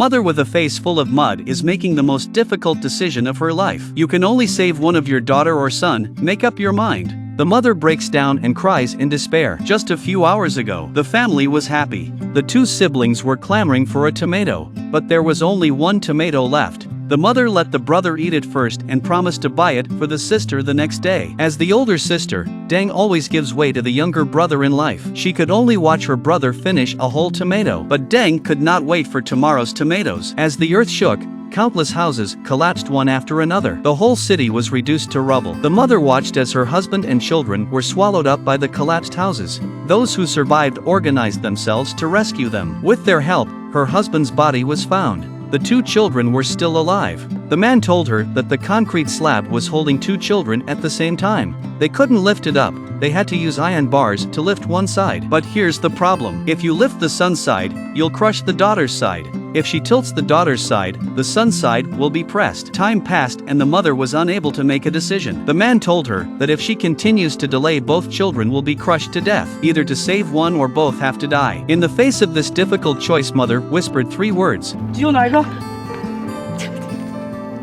mother with a face full of mud is making the most difficult decision of her life. You can only save one of your daughter or son, make up your mind. The mother breaks down and cries in despair. Just a few hours ago, the family was happy. The two siblings were clamoring for a tomato, but there was only one tomato left. The mother let the brother eat it first and promised to buy it for the sister the next day. As the older sister, Deng always gives way to the younger brother in life. She could only watch her brother finish a whole tomato. But Deng could not wait for tomorrow's tomatoes. As the earth shook, countless houses collapsed one after another. The whole city was reduced to rubble. The mother watched as her husband and children were swallowed up by the collapsed houses. Those who survived organized themselves to rescue them. With their help, her husband's body was found. The two children were still alive. The man told her that the concrete slab was holding two children at the same time. They couldn't lift it up. They had to use iron bars to lift one side. But here's the problem. If you lift the son's side, you'll crush the daughter's side. If she tilts the daughter's side, the son's side will be pressed. Time passed and the mother was unable to make a decision. The man told her that if she continues to delay, both children will be crushed to death. Either to save one or both have to die. In the face of this difficult choice, mother whispered three words.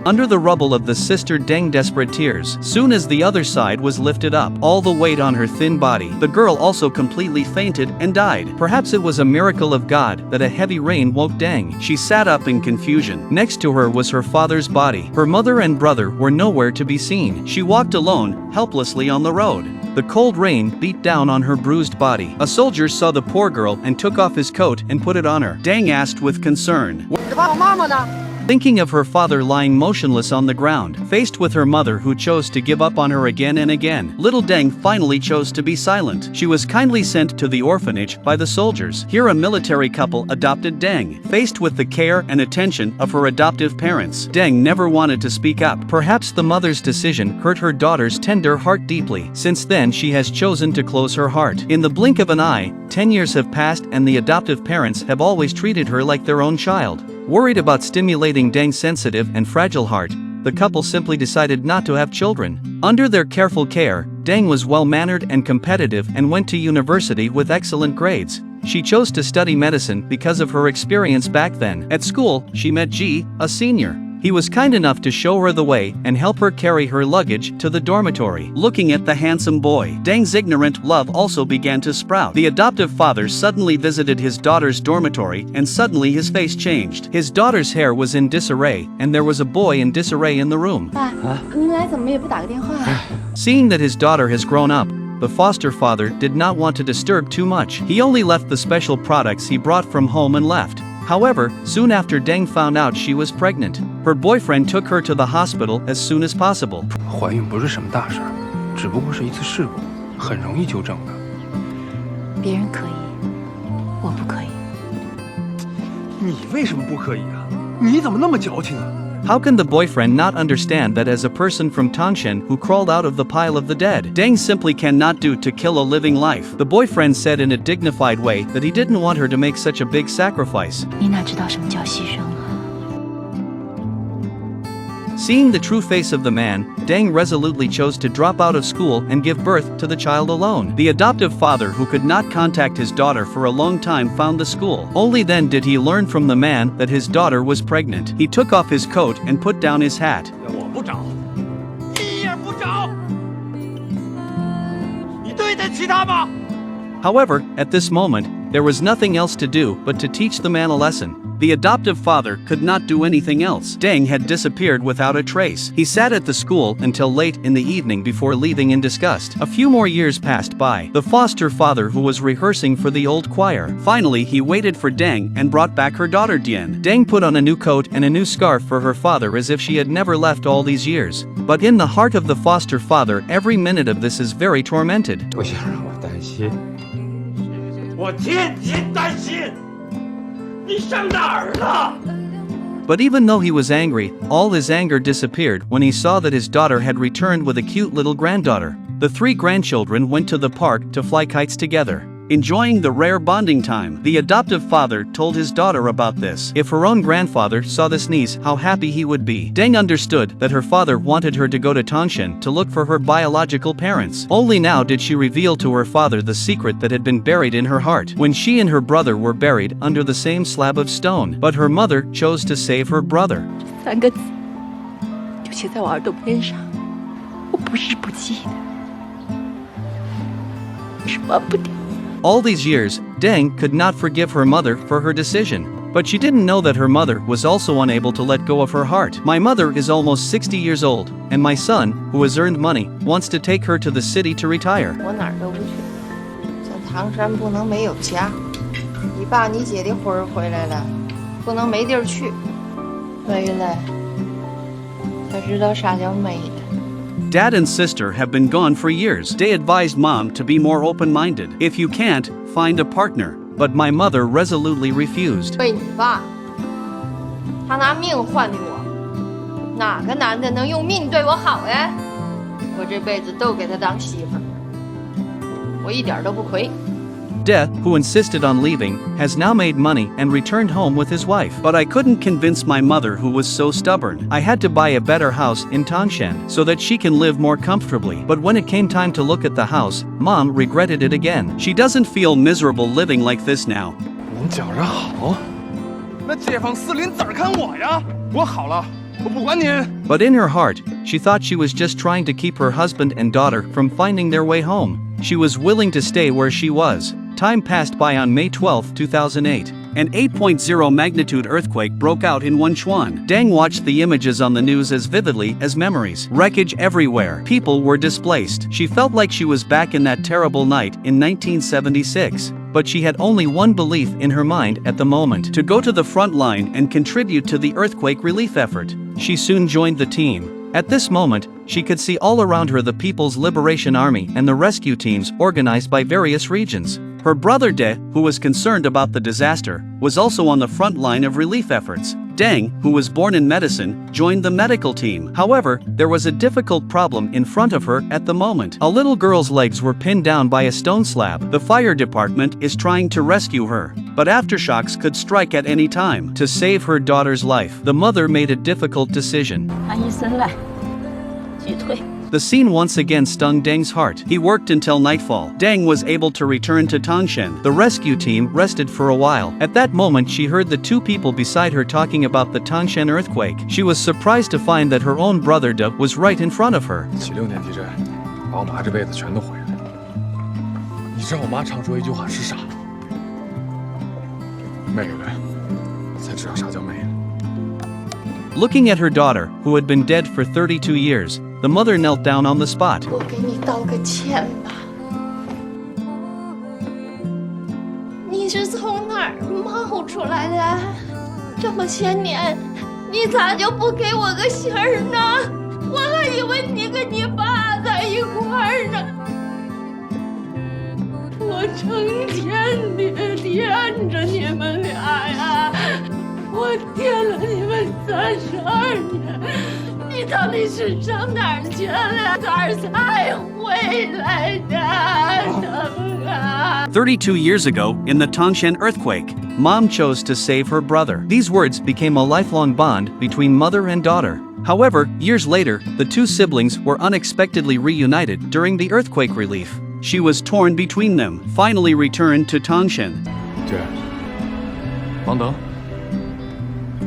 Under the rubble of the sister Deng desperate tears. Soon as the other side was lifted up, all the weight on her thin body, the girl also completely fainted and died. Perhaps it was a miracle of God that a heavy rain woke Deng. She sat up in confusion. Next to her was her father's body. Her mother and brother were nowhere to be seen. She walked alone, helplessly on the road. The cold rain beat down on her bruised body. A soldier saw the poor girl and took off his coat and put it on her. Deng asked with concern. Thinking of her father lying motionless on the ground, faced with her mother who chose to give up on her again and again, little Deng finally chose to be silent. She was kindly sent to the orphanage by the soldiers. Here a military couple adopted Deng. Faced with the care and attention of her adoptive parents, Deng never wanted to speak up. Perhaps the mother's decision hurt her daughter's tender heart deeply. Since then she has chosen to close her heart. In the blink of an eye, 10 years have passed and the adoptive parents have always treated her like their own child. Worried about stimulating Deng's sensitive and fragile heart, the couple simply decided not to have children. Under their careful care, Deng was well-mannered and competitive and went to university with excellent grades. She chose to study medicine because of her experience back then. At school, she met Ji, a senior. He was kind enough to show her the way and help her carry her luggage to the dormitory. Looking at the handsome boy, Deng's ignorant love also began to sprout. The adoptive father suddenly visited his daughter's dormitory and suddenly his face changed. His daughter's hair was in disarray and there was a boy in disarray in the room. Seeing that his daughter has grown up, the foster father did not want to disturb too much. He only left the special products he brought from home and left. However, soon after Deng found out she was pregnant, her boyfriend took her to the hospital as soon as possible. 怀孕不是什么大事，只不过是一次事故，很容易纠正的。别人可以，我不可以。你为什么不可以啊？你怎么那么矫情啊？ How can the boyfriend not understand that as a person from Tangshan who crawled out of the pile of the dead, Deng simply cannot do to kill a living life? The boyfriend said in a dignified way that he didn't want her to make such a big sacrifice. 你哪知道什么叫牺牲啊？ Seeing the true face of the man, Deng resolutely chose to drop out of school and give birth to the child alone. The adoptive father who could not contact his daughter for a long time found the school. Only then did he learn from the man that his daughter was pregnant. He took off his coat and put down his hat. However, at this moment, there was nothing else to do but to teach the man a lesson. The adoptive father could not do anything else. Deng had disappeared without a trace. He sat at the school until late in the evening before leaving in disgust. A few more years passed by. The foster father who was rehearsing for the old choir. Finally, he waited for Deng and brought back her daughter Dian. Deng put on a new coat and a new scarf for her father as if she had never left all these years. But in the heart of the foster father, every minute of this is very tormented. 不想让我担心，我天天担心。 你上哪儿了？ But even though he was angry, all his anger disappeared when he saw that his daughter had returned with a cute little granddaughter. The three grandchildren went to the park to fly kites together. enjoying the rare bonding time. The adoptive father told his daughter about this. If her own grandfather saw this niece, how happy he would be. Deng understood that her father wanted her to go to Tangshan to look for her biological parents. Only now did she reveal to her father the secret that had been buried in her heart when she and her brother were buried under the same slab of stone. But her mother chose to save her brother. 3个字就写在我耳朵边上，我不是不记得，是忘不掉。 All these years, Deng could not forgive her mother for her decision. But she didn't know that her mother was also unable to let go of her heart. My mother is almost 60 years old, and my son, who has earned money, wants to take her to the city to retire. 我哪儿都不去，这唐山不能没有家。你爸你姐的魂儿回来了，不能没地儿去。回来，才知道啥叫美的。 Dad and sister have been gone for years. They advised mom to be more open-minded. If you can't, find a partner. But my mother resolutely refused. 为你爸，他拿命换的我，哪个男的能用命对我好呀？我这辈子都给他当媳妇儿，我一点都不亏。 Death, who insisted on leaving, has now made money and returned home with his wife. But I couldn't convince my mother, who was so stubborn. I had to buy a better house in Tangshan so that she can live more comfortably. But when it came time to look at the house, Mom regretted it again. She doesn't feel miserable living like this now. 您觉着好？那街坊四邻怎儿看我呀？我好了，我不管您。 But in her heart, she thought she was just trying to keep her husband and daughter from finding their way home. She was willing to stay where she was. Time passed by. On May 12, 2008. An 8.0 magnitude earthquake broke out in Wenchuan. Deng watched the images on the news as vividly as memories. Wreckage everywhere. People were displaced. She felt like she was back in that terrible night in 1976. But she had only one belief in her mind at the moment: to go to the front line and contribute to the earthquake relief effort. She soon joined the team. At this moment, she could see all around her the People's Liberation Army and the rescue teams organized by various regions. Her brother De, who was concerned about the disaster, was also on the front line of relief efforts. Deng, who was born in medicine, joined the medical team. However, there was a difficult problem in front of her at the moment. A little girl's legs were pinned down by a stone slab. The fire department is trying to rescue her, but aftershocks could strike at any time. To save her daughter's life, the mother made a difficult decision. 喊医生来，击退。 The scene once again stung Deng's heart. He worked until nightfall. Deng was able to return to Tangshan. The rescue team rested for a while. At that moment, she heard the two people beside her talking about the Tangshan earthquake. She was surprised to find that her own brother De was right in front of her. 76年地震，把我妈这辈子全都毁了。你知道我妈常说一句话是啥？美了，才知道啥叫美了。 Looking at her daughter, who had been dead for 32 years, the mother knelt down on the spot. 我给你道个歉吧。你是从哪儿冒出来的？这么些年，你咋就不给我个信儿呢？我还以为你跟你爸在一块儿呢。我成天的惦着你们俩呀，我惦了你们32年。 你到底是上哪儿去了？哪儿才回来的？32 years ago, in the Tangshan earthquake, Mom chose to save her brother. These words became a lifelong bond between mother and daughter. However, years later, the two siblings were unexpectedly reunited during the earthquake relief. She was torn between them, finally returned to Tangshan. 姐，王等。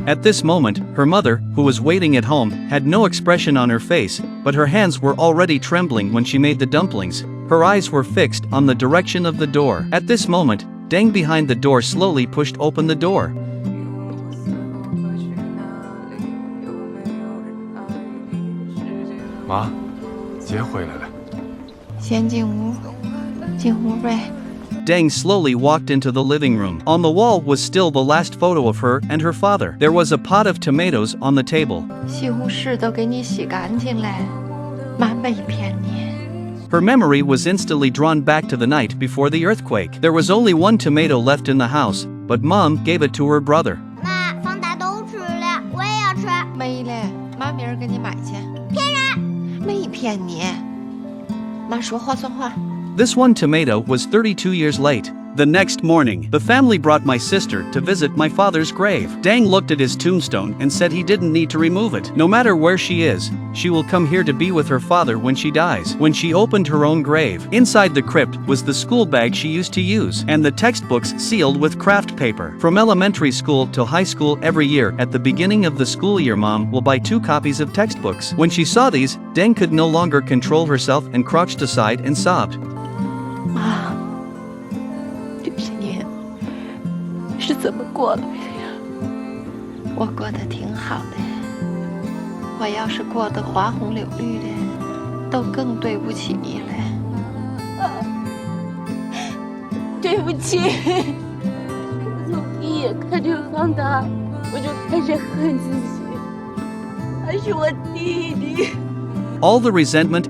At this moment, her mother, who was waiting at home, had no expression on her face, but her hands were already trembling when she made the dumplings. Her eyes were fixed on the direction of the door. At this moment, Deng behind the door slowly pushed open the door. 妈，姐回来了。先进屋，进屋呗。 Deng slowly walked into the living room. On the wall was still the last photo of her and her father. There was a pot of tomatoes on the table. 西红柿都给你洗干净了，妈没骗你。 Her memory was instantly drawn back to the night before the earthquake. There was only one tomato left in the house, but Mom gave it to her brother. 妈，方达都吃了，我也要吃。没了，妈明儿给你买去。骗人！没骗你，妈说话算话。This one tomato was 32 years late. The next morning, the family brought my sister to visit my father's grave. Dang looked at his tombstone and said he didn't need to remove it. No matter where she is, she will come here to be with her father when she dies. When she opened her own grave, inside the crypt was the school bag she used to use, and the textbooks sealed with craft paper. From elementary school till high school every year, at the beginning of the school year, Mom will buy 2 copies of textbooks. When she saw these, Dang could no longer control herself and crouched aside and sobbed. 妈，这些年是怎么过来的呀？我过得挺好的，我要是过得花红柳绿的，都更对不起你了。对不起，我从一眼看着方达，我就开始恨自己，他是我弟弟。 All the resentment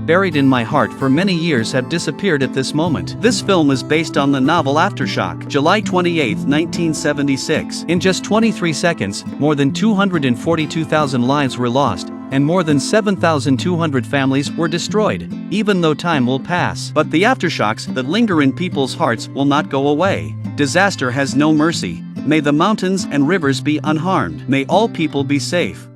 buried in my heart for many years have disappeared at this moment. This film is based on the novel Aftershock, July 28, 1976. In just 23 seconds, more than 242,000 lives were lost, and more than 7,200 families were destroyed, even though time will pass. But the aftershocks that linger in people's hearts will not go away. Disaster has no mercy. May the mountains and rivers be unharmed. May all people be safe.